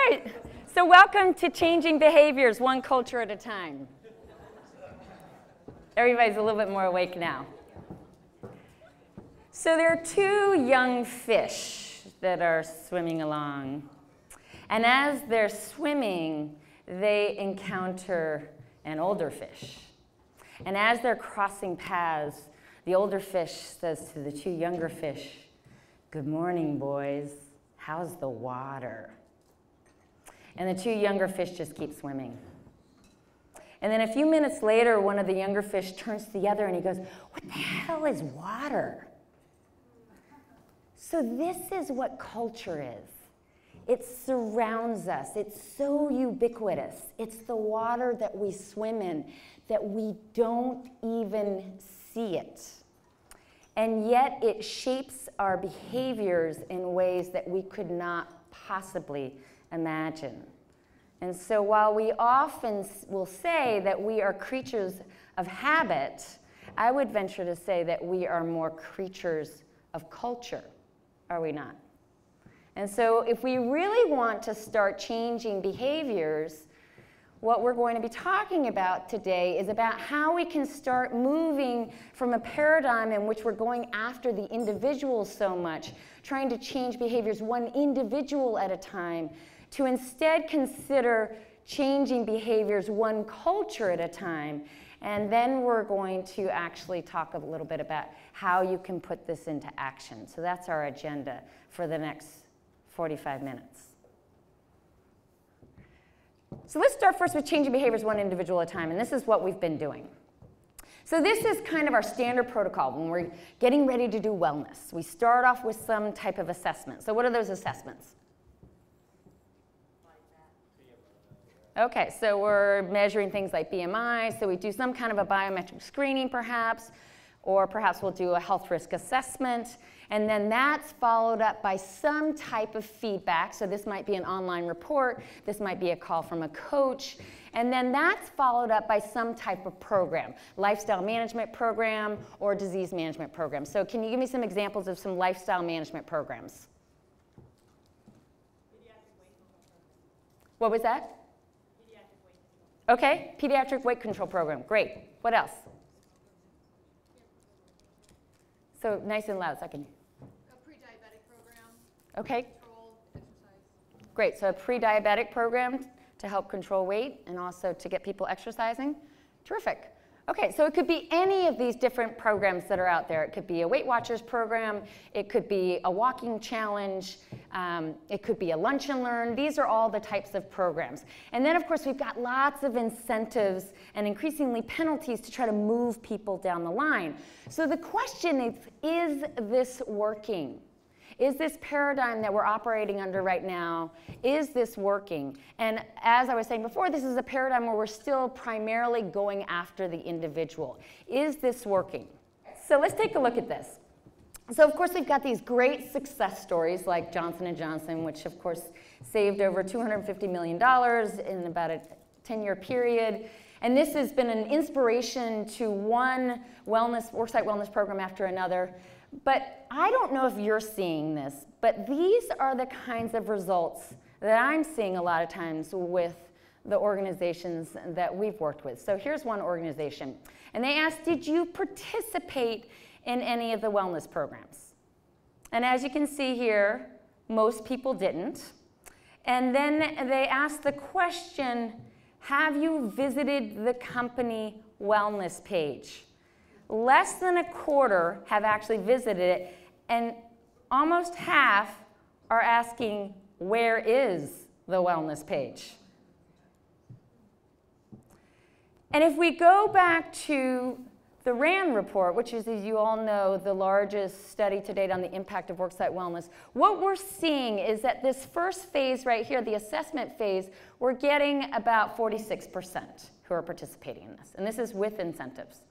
right, so welcome to Changing Behaviors, One Culture at a Time. Everybody's a little bit more awake now. So there are two young fish that are swimming along. And as they're swimming, they encounter an older fish. And as they're crossing paths, the older fish says to the two younger fish, "Good morning, boys. How's the water?" And the two younger fish just keep swimming. And then a few minutes later, one of the younger fish turns to the other and he goes, "What the hell is water?" So this is what culture is. It surrounds us. It's so ubiquitous. It's the water that we swim in that we don't even see it. And yet it shapes our behaviors in ways that we could not possibly imagine. And so while we often will say that we are creatures of habit, I would venture to say that we are more creatures of culture, are we not? And so if we really want to start changing behaviors, what we're going to be talking about today is about how we can start moving from a paradigm in which we're going after the individual so much, trying to change behaviors one individual at a time, to instead consider changing behaviors one culture at a time. And then we're going to actually talk a little bit about how you can put this into action. So that's our agenda for the next 45 minutes. So let's start first with changing behaviors one individual at a time, and this is what we've been doing. So this is kind of our standard protocol when we're getting ready to do wellness. We start off with some type of assessment. So what are those assessments? Okay, so we're measuring things like BMI, so we do some kind of a biometric screening perhaps, or perhaps we'll do a health risk assessment, and then that's followed up by some type of feedback. So this might be an online report, this might be a call from a coach, and then that's followed up by some type of program, lifestyle management program or disease management program. So can you give me some examples of some lifestyle management programs? What was that? Okay, pediatric weight control program, great. What else? So nice and loud so I can. A pre-diabetic program. Okay. Controlled exercise. Great, so a pre-diabetic program to help control weight and also to get people exercising. Terrific. Okay, so it could be any of these different programs that are out there. It could be a Weight Watchers program, it could be a walking challenge, it could be a lunch and learn. These are all the types of programs. And then of course we've got lots of incentives and increasingly penalties to try to move people down the line. So the question is this working? Is this paradigm that we're operating under right now, is this working? And as I was saying before, this is a paradigm where we're still primarily going after the individual. Is this working? So let's take a look at this. So of course we've got these great success stories like Johnson & Johnson, which of course saved over $250 million in about a 10-year period. And this has been an inspiration to one worksite wellness program after another. But I don't know if you're seeing this, but these are the kinds of results that I'm seeing a lot of times with the organizations that we've worked with. So here's one organization, and they asked, did you participate in any of the wellness programs? And as you can see here, most people didn't. And then they asked the question, have you visited the company wellness page? Less than a quarter have actually visited it, and almost half are asking, where is the wellness page? And if we go back to the RAND report, which is, as you all know, the largest study to date on the impact of worksite wellness, what we're seeing is that this first phase right here, the assessment phase, we're getting about 46% who are participating in this, and this is with incentives.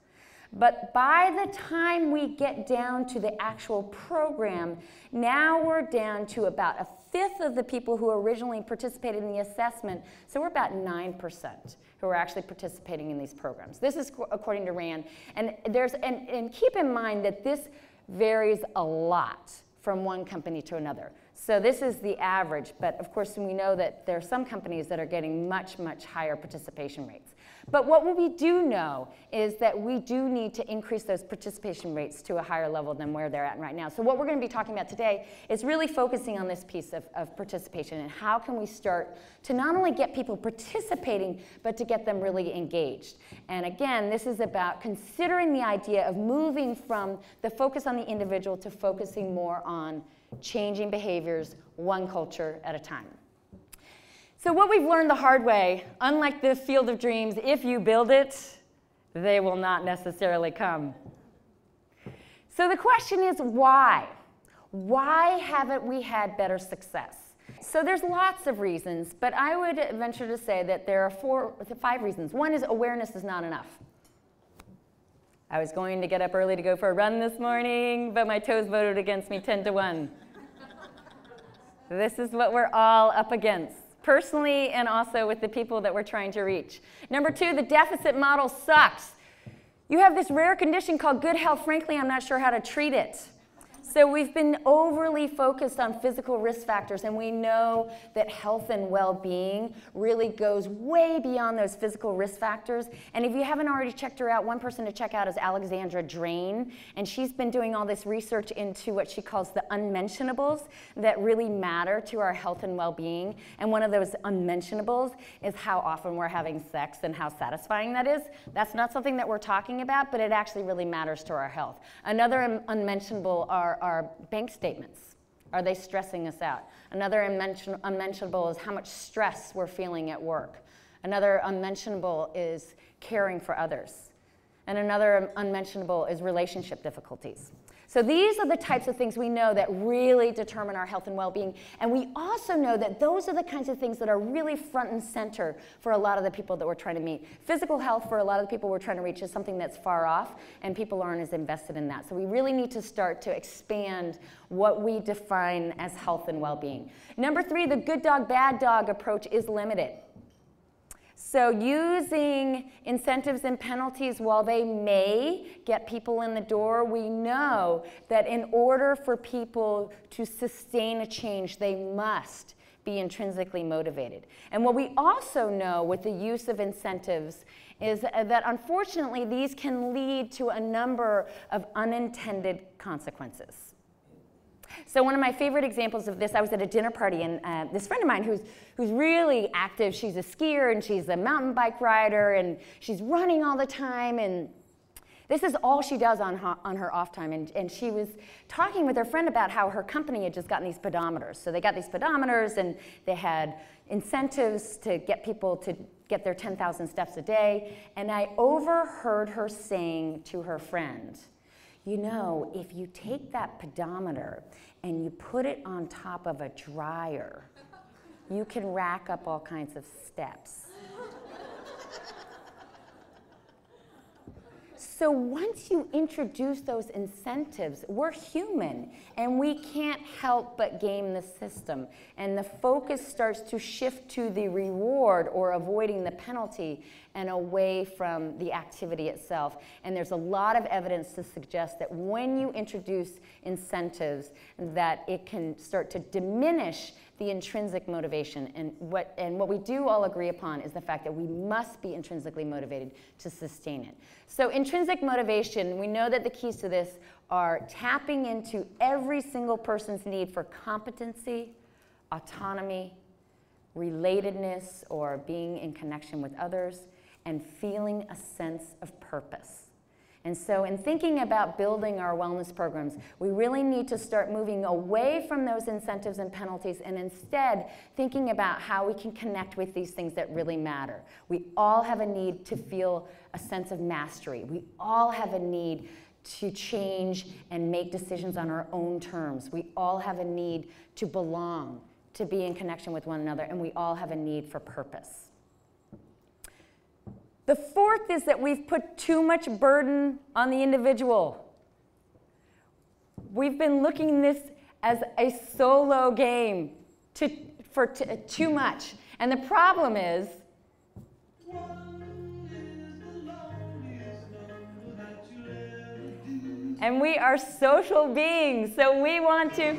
But by the time we get down to the actual program, now we're down to about a fifth of the people who originally participated in the assessment, so we're about 9% who are actually participating in these programs. This is according to RAND, and keep in mind that this varies a lot from one company to another. So this is the average, but of course we know that there are some companies that are getting much, much higher participation rates. But what we do know is that we do need to increase those participation rates to a higher level than where they're at right now. So what we're going to be talking about today is really focusing on this piece of participation and how can we start to not only get people participating, but to get them really engaged. And again, this is about considering the idea of moving from the focus on the individual to focusing more on changing behaviors one culture at a time. So what we've learned the hard way, unlike the field of dreams, if you build it, they will not necessarily come. So the question is why? Why haven't we had better success? So there's lots of reasons, but I would venture to say that there are 5 reasons. One is awareness is not enough. I was going to get up early to go for a run this morning, but my toes voted against me 10-1. This is what we're all up against, personally and also with the people that we're trying to reach. Number 2, the deficit model sucks. You have this rare condition called good health. Frankly, I'm not sure how to treat it. So we've been overly focused on physical risk factors, and we know that health and well-being really goes way beyond those physical risk factors. And if you haven't already checked her out, one person to check out is Alexandra Drain, and she's been doing all this research into what she calls the unmentionables that really matter to our health and well-being. And one of those unmentionables is how often we're having sex and how satisfying that is. That's not something that we're talking about, but it actually really matters to our health. Another unmentionable are our bank statements. Are they stressing us out? Another unmentionable is how much stress we're feeling at work. Another unmentionable is caring for others. And another unmentionable is relationship difficulties. So these are the types of things we know that really determine our health and well-being. And we also know that those are the kinds of things that are really front and center for a lot of the people that we're trying to meet. Physical health for a lot of the people we're trying to reach is something that's far off, and people aren't as invested in that. So we really need to start to expand what we define as health and well-being. Number 3, the good dog, bad dog approach is limited. So using incentives and penalties, while they may get people in the door, we know that in order for people to sustain a change, they must be intrinsically motivated. And what we also know with the use of incentives is that unfortunately these can lead to a number of unintended consequences. So one of my favorite examples of this, I was at a dinner party, and this friend of mine who's really active, she's a skier and she's a mountain bike rider and she's running all the time, and this is all she does on her off time. And she was talking with her friend about how her company had just gotten these pedometers. So they got these pedometers and they had incentives to get people to get their 10,000 steps a day. And I overheard her saying to her friend, you know, if you take that pedometer and you put it on top of a dryer, you can rack up all kinds of steps. So once you introduce those incentives, we're human, and we can't help but game the system. And the focus starts to shift to the reward or avoiding the penalty and away from the activity itself. And there's a lot of evidence to suggest that when you introduce incentives, that it can start to diminish the intrinsic motivation. And what we do all agree upon is the fact that we must be intrinsically motivated to sustain it. So intrinsic motivation, we know that the keys to this are tapping into every single person's need for competency, autonomy, relatedness, or being in connection with others, and feeling a sense of purpose. And so in thinking about building our wellness programs, we really need to start moving away from those incentives and penalties and instead thinking about how we can connect with these things that really matter. We all have a need to feel a sense of mastery. We all have a need to change and make decisions on our own terms. We all have a need to belong, to be in connection with one another, and we all have a need for purpose. The fourth is that we've put too much burden on the individual. We've been looking at this as a solo game for too much. And the problem is, and we are social beings, so we want to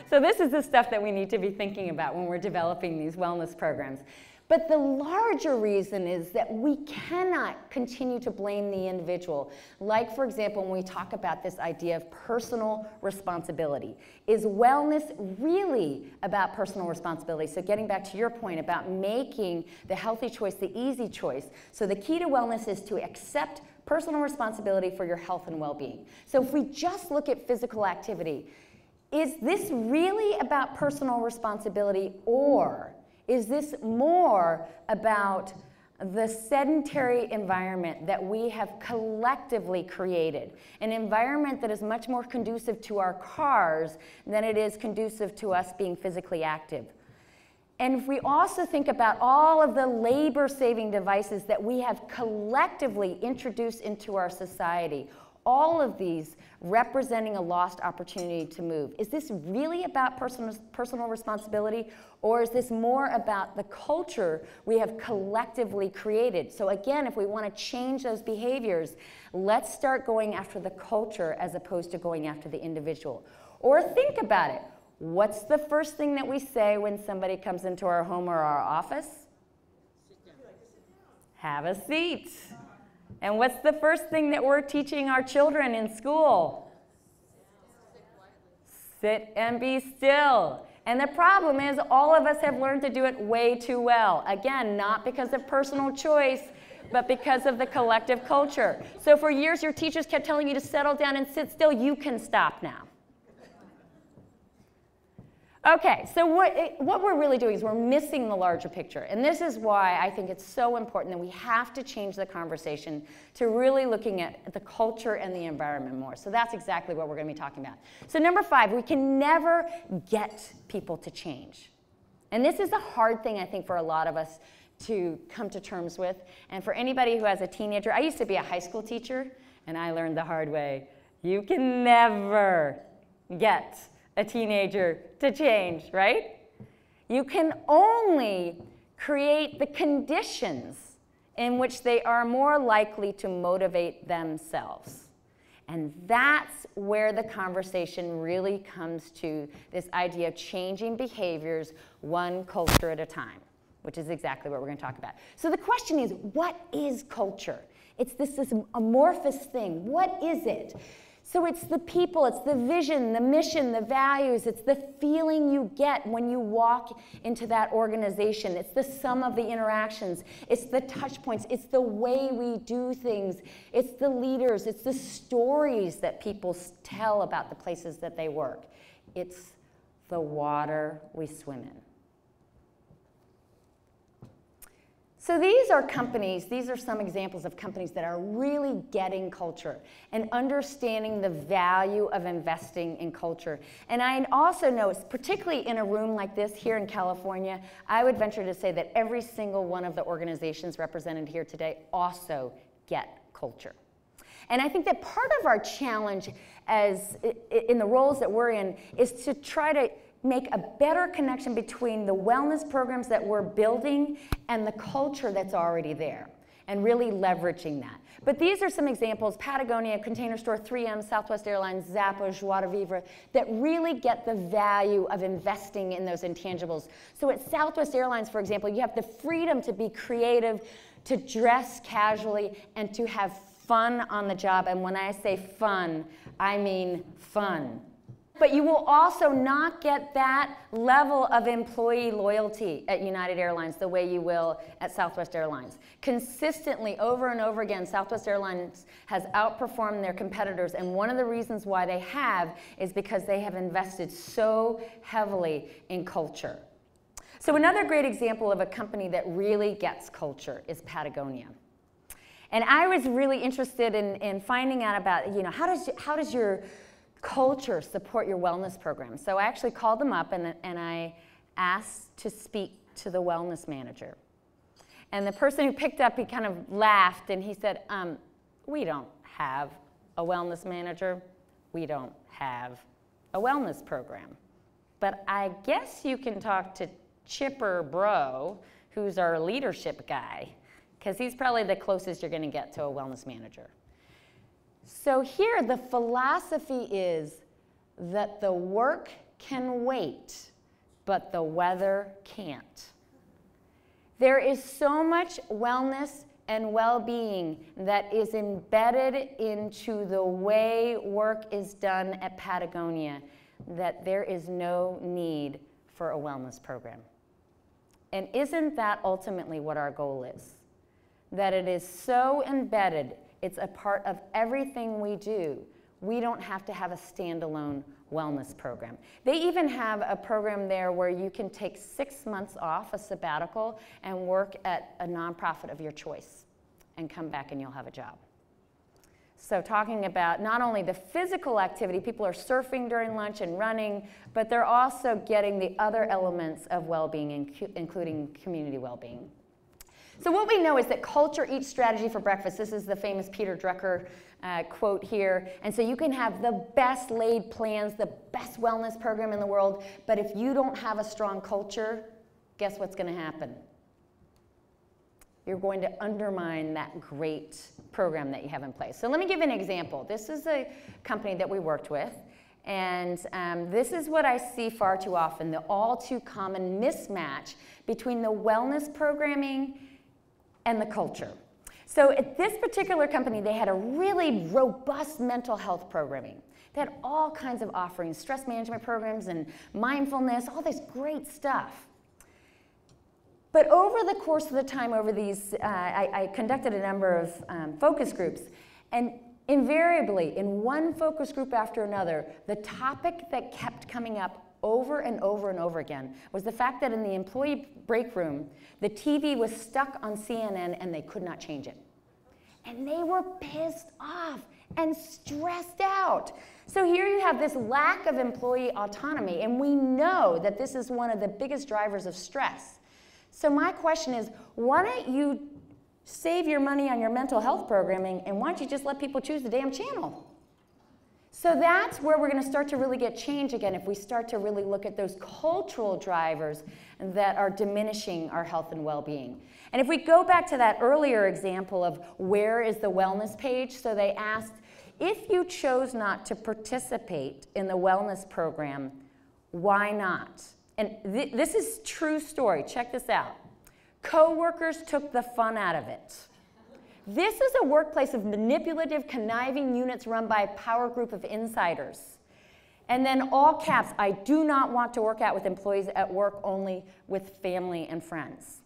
So this is the stuff that we need to be thinking about when we're developing these wellness programs. But the larger reason is that we cannot continue to blame the individual. Like, for example, when we talk about this idea of personal responsibility. Is wellness really about personal responsibility? So getting back to your point about making the healthy choice the easy choice. So the key to wellness is to accept personal responsibility for your health and well-being. So if we just look at physical activity, is this really about personal responsibility, or is this more about the sedentary environment that we have collectively created? An environment that is much more conducive to our cars than it is conducive to us being physically active. And if we also think about all of the labor-saving devices that we have collectively introduced into our society, all of these representing a lost opportunity to move. Is this really about personal responsibility, or is this more about the culture we have collectively created? So again, if we want to change those behaviors, let's start going after the culture as opposed to going after the individual. Or think about it. What's the first thing that we say when somebody comes into our home or our office? Have a seat. And what's the first thing that we're teaching our children in school? Sit and be still. And the problem is all of us have learned to do it way too well. Again, not because of personal choice, but because of the collective culture. So for years, your teachers kept telling you to settle down and sit still. You can stop now. Okay, so what we're really doing is we're missing the larger picture. And this is why I think it's so important that we have to change the conversation to really looking at the culture and the environment more. So that's exactly what we're going to be talking about. So number 5, we can never get people to change. And this is a hard thing, I think, for a lot of us to come to terms with. And for anybody who has a teenager, I used to be a high school teacher, and I learned the hard way. You can never get a teenager to change, right? You can only create the conditions in which they are more likely to motivate themselves. And that's where the conversation really comes to this idea of changing behaviors one culture at a time, which is exactly what we're going to talk about. So the question is, what is culture? It's this amorphous thing. What is it? So it's the people, it's the vision, the mission, the values, it's the feeling you get when you walk into that organization. It's the sum of the interactions, it's the touch points, it's the way we do things, it's the leaders, it's the stories that people tell about the places that they work. It's the water we swim in. So these are companies, these are some examples of companies that are really getting culture and understanding the value of investing in culture. And I also know, particularly in a room like this here in California, I would venture to say that every single one of the organizations represented here today also get culture. And I think that part of our challenge in the roles that we're in is to try to make a better connection between the wellness programs that we're building and the culture that's already there, and really leveraging that. But these are some examples: Patagonia, Container Store, 3M, Southwest Airlines, Zappa, Joie de Vivre, that really get the value of investing in those intangibles. So at Southwest Airlines, for example, you have the freedom to be creative, to dress casually, and to have fun on the job. And when I say fun, I mean fun. But you will also not get that level of employee loyalty at United Airlines the way you will at Southwest Airlines. Consistently, over and over again, Southwest Airlines has outperformed their competitors, and one of the reasons why they have is because they have invested so heavily in culture. So another great example of a company that really gets culture is Patagonia. And I was really interested in finding out about, how does your culture support your wellness program? So I actually called them up and I asked to speak to the wellness manager. And the person who picked up, he kind of laughed and he said, we don't have a wellness manager. We don't have a wellness program. But I guess you can talk to Chipper Bro, who's our leadership guy, because he's probably the closest you're going to get to a wellness manager. So here, the philosophy is that the work can wait, but the weather can't. There is so much wellness and well-being that is embedded into the way work is done at Patagonia that there is no need for a wellness program. And isn't that ultimately what our goal is? That it is so embedded, it's a part of everything we do. We don't have to have a standalone wellness program. They even have a program there where you can take 6 months off, a sabbatical, and work at a nonprofit of your choice and come back and you'll have a job. So talking about not only the physical activity, people are surfing during lunch and running, but they're also getting the other elements of well-being, including community well-being. So what we know is that culture eats strategy for breakfast. This is the famous Peter Drucker quote here. And so you can have the best laid plans, the best wellness program in the world, but if you don't have a strong culture, guess what's going to happen? You're going to undermine that great program that you have in place. So let me give an example. This is a company that we worked with, and this is what I see far too often, the all too common mismatch between the wellness programming and the culture. So at this particular company, they had a really robust mental health programming. They had all kinds of offerings, stress management programs and mindfulness, all this great stuff. But over the course of the time, over these, I conducted a number of focus groups, and invariably, in one focus group after another, the topic that kept coming up over and over and over again was the fact that in the employee break room, the TV was stuck on CNN and they could not change it. And they were pissed off and stressed out. So here you have this lack of employee autonomy, and we know that this is one of the biggest drivers of stress. So my question is, why don't you save your money on your mental health programming, and why don't you just let people choose the damn channel? So that's where we're going to start to really get change again, if we start to really look at those cultural drivers that are diminishing our health and well-being. And if we go back to that earlier example of where is the wellness page, so they asked, if you chose not to participate in the wellness program, why not? And this is true story. Check this out. Coworkers took the fun out of it. This is a workplace of manipulative, conniving units run by a power group of insiders. And then all caps, I do not want to work out with employees at work, only with family and friends.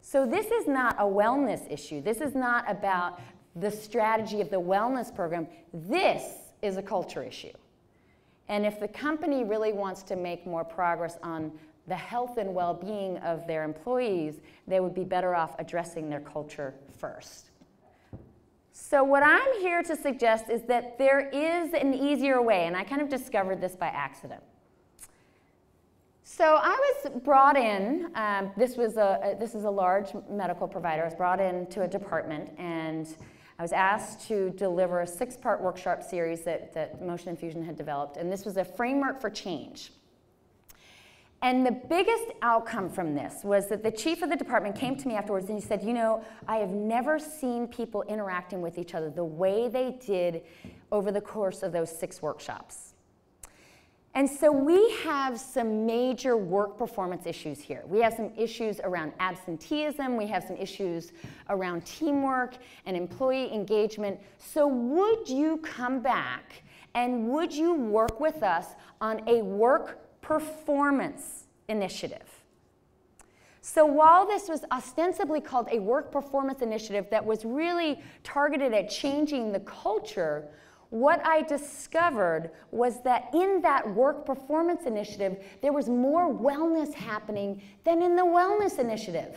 So this is not a wellness issue. This is not about the strategy of the wellness program. This is a culture issue. And if the company really wants to make more progress on the health and well-being of their employees, they would be better off addressing their culture first. So what I'm here to suggest is that there is an easier way, and I kind of discovered this by accident. So I was brought in, this is a large medical provider. I was brought into a department, and I was asked to deliver a 6-part workshop series that Motion Infusion had developed, and this was a framework for change. And the biggest outcome from this was that the chief of the department came to me afterwards and he said, you know, I have never seen people interacting with each other the way they did over the course of those 6 workshops. And so we have some major work performance issues here. We have some issues around absenteeism, we have some issues around teamwork and employee engagement. So would you come back and would you work with us on a work performance initiative? So while this was ostensibly called a work performance initiative that was really targeted at changing the culture, what I discovered was that in that work performance initiative, there was more wellness happening than in the wellness initiative.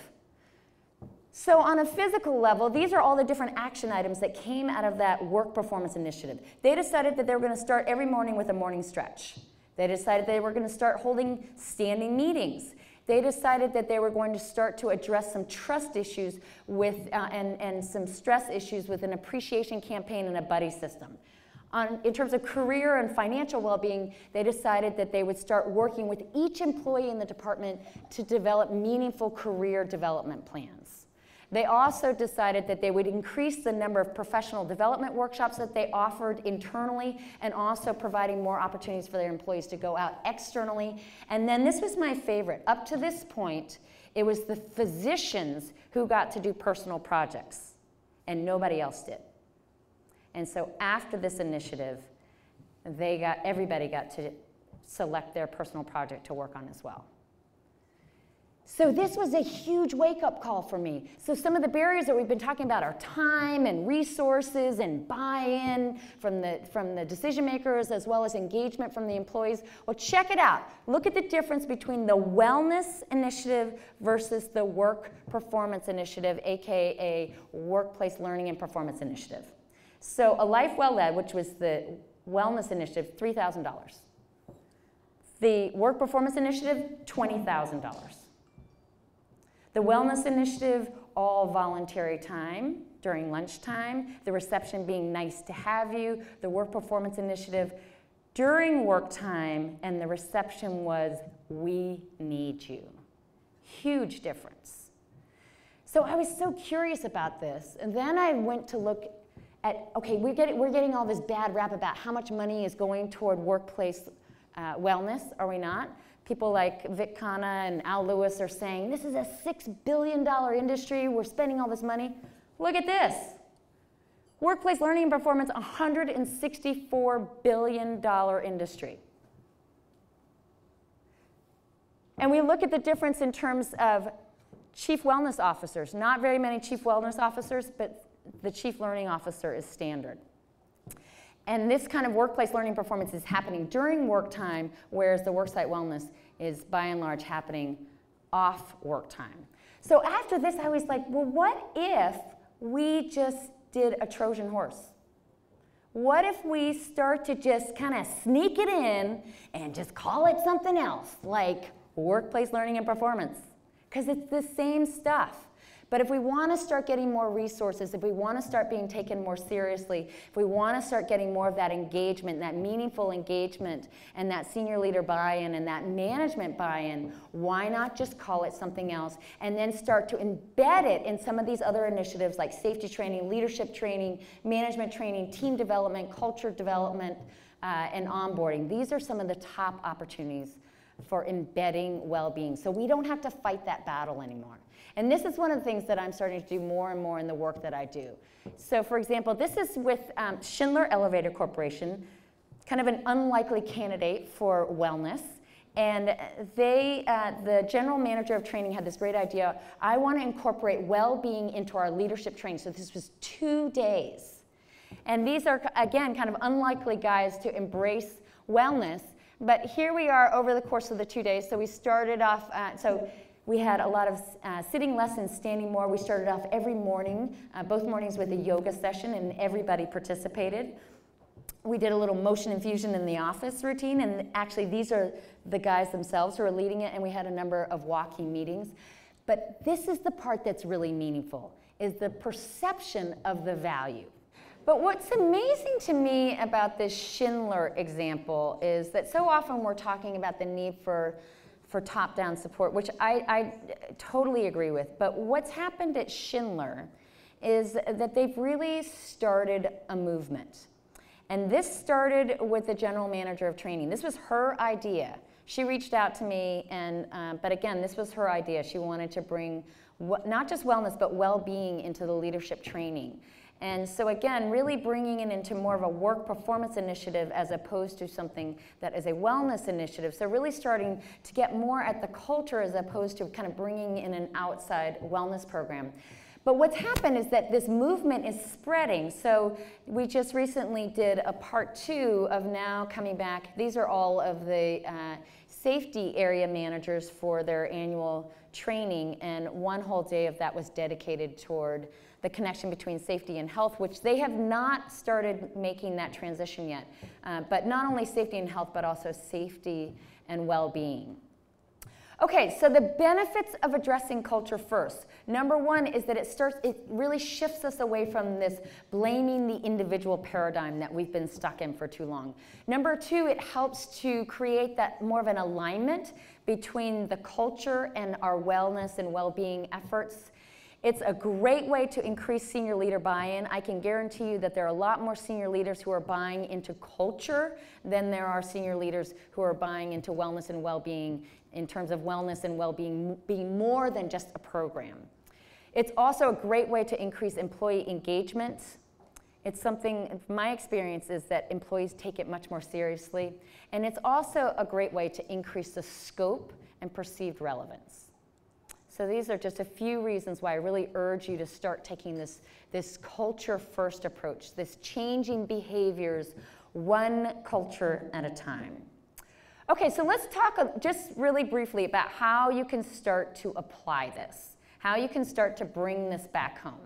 So on a physical level, these are all the different action items that came out of that work performance initiative. They decided that they were going to start every morning with a morning stretch. They decided they were going to start holding standing meetings. They decided that they were going to start to address some trust issues with, and some stress issues with an appreciation campaign and a buddy system. In terms of career and financial well-being, they decided that they would start working with each employee in the department to develop meaningful career development plans. They also decided that they would increase the number of professional development workshops that they offered internally, and also providing more opportunities for their employees to go out externally. And then this was my favorite. Up to this point, it was the physicians who got to do personal projects, and nobody else did. And so after this initiative, everybody got to select their personal project to work on as well. So this was a huge wake-up call for me. So some of the barriers that we've been talking about are time and resources and buy-in from the decision makers, as well as engagement from the employees. Well, check it out. Look at the difference between the wellness initiative versus the work performance initiative, aka workplace learning and performance initiative. So a life well led, which was the wellness initiative, $3,000. The work performance initiative, $20,000. The wellness initiative, all voluntary time during lunchtime. The reception being nice to have you. The work performance initiative during work time, and the reception was, we need you. Huge difference. So I was so curious about this, and then I went to look at, okay, we're getting all this bad rap about how much money is going toward workplace wellness, are we not? People like Vic Khanna and Al Lewis are saying, this is a $6 billion industry, we're spending all this money. Look at this. Workplace learning and performance, $164 billion industry. And we look at the difference in terms of chief wellness officers. Not very many chief wellness officers, but the chief learning officer is standard. And this kind of workplace learning performance is happening during work time, whereas the worksite wellness is by and large happening off work time. So after this, I was like, well, what if we just did a Trojan horse? What if we start to just kind of sneak it in and just call it something else, like workplace learning and performance? Because it's the same stuff. But if we want to start getting more resources, if we want to start being taken more seriously, if we want to start getting more of that engagement, that meaningful engagement, and that senior leader buy-in and that management buy-in, why not just call it something else and then start to embed it in some of these other initiatives like safety training, leadership training, management training, team development, culture development, and onboarding. These are some of the top opportunities for embedding well-being, so we don't have to fight that battle anymore. And this is one of the things that I'm starting to do more and more in the work that I do. So for example, this is with Schindler Elevator Corporation, kind of an unlikely candidate for wellness. And they, the general manager of training had this great idea. I want to incorporate well-being into our leadership training. So this was 2 days. And these are, again, kind of unlikely guys to embrace wellness. But here we are over the course of the 2 days. So we started off, we had a lot of sitting less and standing more. We started off every morning, both mornings with a yoga session, and everybody participated. We did a little motion infusion in the office routine, and actually these are the guys themselves who are leading it, and we had a number of walking meetings. But this is the part that's really meaningful, is the perception of the value. But what's amazing to me about this Schindler example is that so often we're talking about the need for top-down support, which I totally agree with. But what's happened at Schindler is that they've really started a movement. And this started with the general manager of training. This was her idea. She reached out to me, and but again, this was her idea. She wanted to bring not just wellness, but well-being into the leadership training. And so again, really bringing it into more of a work performance initiative as opposed to something that is a wellness initiative. So really starting to get more at the culture as opposed to kind of bringing in an outside wellness program. But what's happened is that this movement is spreading. So we just recently did a part 2 of now coming back. These are all of the safety area managers for their annual training, and one whole day of that was dedicated toward the connection between safety and health, which they have not started making that transition yet. But not only safety and health, but also safety and well-being. Okay, so the benefits of addressing culture first. Number one is that it really shifts us away from this blaming the individual paradigm that we've been stuck in for too long. Number two, it helps to create that more of an alignment between the culture and our wellness and well-being efforts. It's a great way to increase senior leader buy-in. I can guarantee you that there are a lot more senior leaders who are buying into culture than there are senior leaders who are buying into wellness and well-being, in terms of wellness and well-being being more than just a program. It's also a great way to increase employee engagement. It's something, my experience is that employees take it much more seriously. And it's also a great way to increase the scope and perceived relevance. So these are just a few reasons why I really urge you to start taking this culture-first approach, this changing behaviors one culture at a time. Okay, so let's talk just really briefly about how you can start to apply this, how you can start to bring this back home.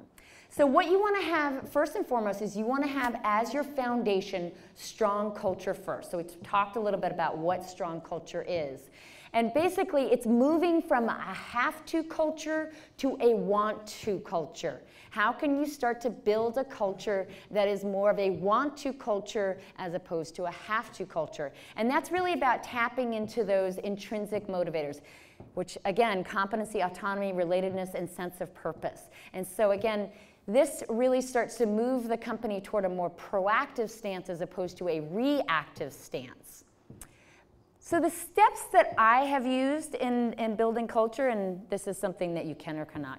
So what you want to have, first and foremost, is you want to have as your foundation strong culture first. So we talked a little bit about what strong culture is. And basically, it's moving from a have-to culture to a want-to culture. How can you start to build a culture that is more of a want-to culture as opposed to a have-to culture? And that's really about tapping into those intrinsic motivators, which, again, competency, autonomy, relatedness, and sense of purpose. And so, again, this really starts to move the company toward a more proactive stance as opposed to a reactive stance. So the steps that I have used in building culture, and this is something that you can or cannot,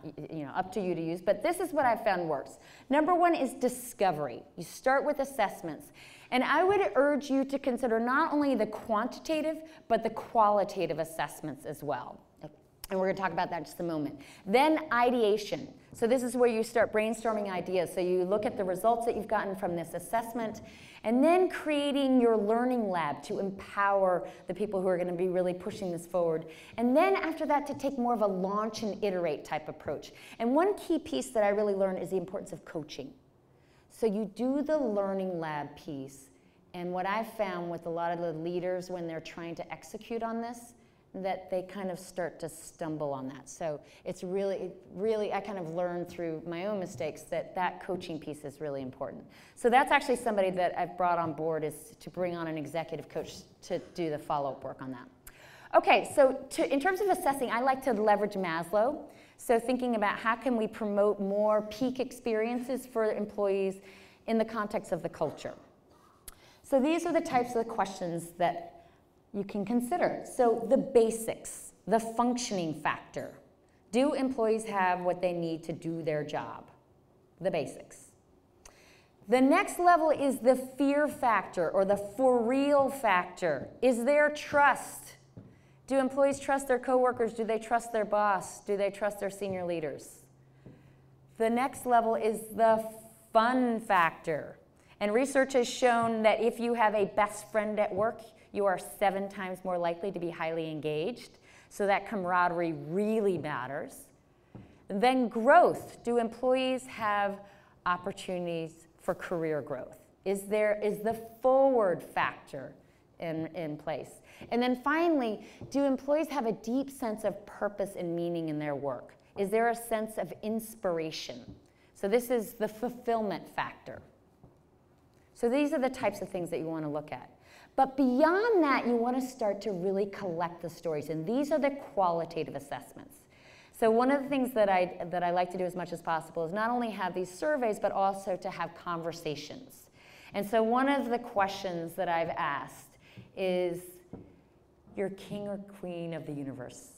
up to you to use, but this is what I've found works. Number one is discovery. You start with assessments. And I would urge you to consider not only the quantitative, but the qualitative assessments as well. And we're going to talk about that in just a moment. Then ideation. So this is where you start brainstorming ideas. So you look at the results that you've gotten from this assessment, and then creating your learning lab to empower the people who are going to be really pushing this forward. And then after that, to take more of a launch and iterate type approach. And one key piece that I really learned is the importance of coaching. So you do the learning lab piece, and what I've found with a lot of the leaders when they're trying to execute on this, that they kind of start to stumble on that. So it's really, I kind of learned through my own mistakes that coaching piece is really important. So that's actually somebody that I've brought on board, is to bring on an executive coach to do the follow-up work on that. Okay, so in terms of assessing, I like to leverage Maslow. So thinking about how can we promote more peak experiences for employees in the context of the culture. So these are the types of questions that you can consider. So the basics, the functioning factor. Do employees have what they need to do their job? The basics. The next level is the fear factor, or the for real factor. Is there trust? Do employees trust their coworkers? Do they trust their boss? Do they trust their senior leaders? The next level is the fun factor. And research has shown that if you have a best friend at work, you are 7 times more likely to be highly engaged. So that camaraderie really matters. Then growth. Do employees have opportunities for career growth? Is the forward factor in place? And then finally, do employees have a deep sense of purpose and meaning in their work? Is there a sense of inspiration? So this is the fulfillment factor. So these are the types of things that you want to look at. But beyond that, you want to start to really collect the stories. And these are the qualitative assessments. So one of the things that I like to do as much as possible is not only have these surveys, but also to have conversations. And so one of the questions that I've asked is, you're king or queen of the universe.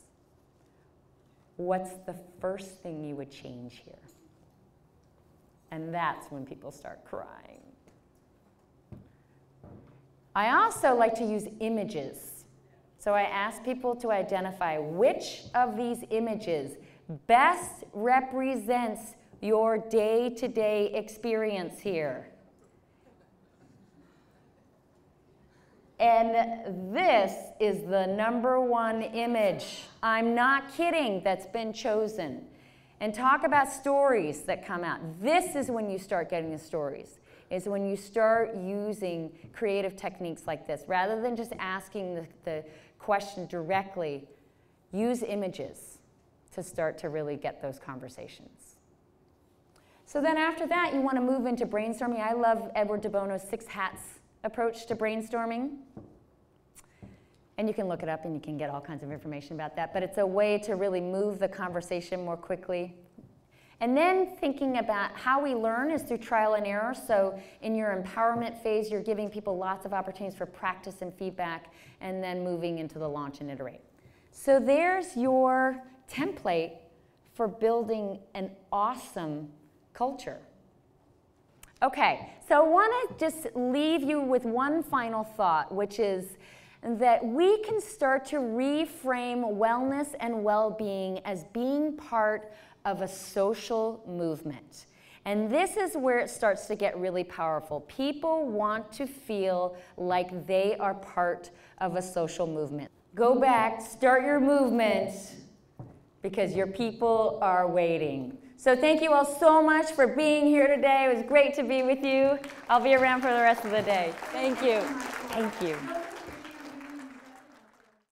What's the first thing you would change here? And that's when people start crying. I also like to use images. So I ask people to identify which of these images best represents your day-to-day experience here. And this is the #1 image. I'm not kidding, that's been chosen. And talk about stories that come out. This is when you start getting the stories. Is when you start using creative techniques like this. Rather than just asking the question directly, use images to start to really get those conversations. So then after that, you want to move into brainstorming. I love Edward de Bono's 6 hats approach to brainstorming. And you can look it up and you can get all kinds of information about that. But it's a way to really move the conversation more quickly. And then thinking about how we learn is through trial and error. So in your empowerment phase, you're giving people lots of opportunities for practice and feedback, and then moving into the launch and iterate. So there's your template for building an awesome culture. Okay, so I want to just leave you with one final thought, which is that we can start to reframe wellness and well-being as being part of a social movement. And this is where it starts to get really powerful. People want to feel like they are part of a social movement. Go back, start your movement, because your people are waiting. So thank you all so much for being here today. It was great to be with you. I'll be around for the rest of the day. Thank you. Thank you.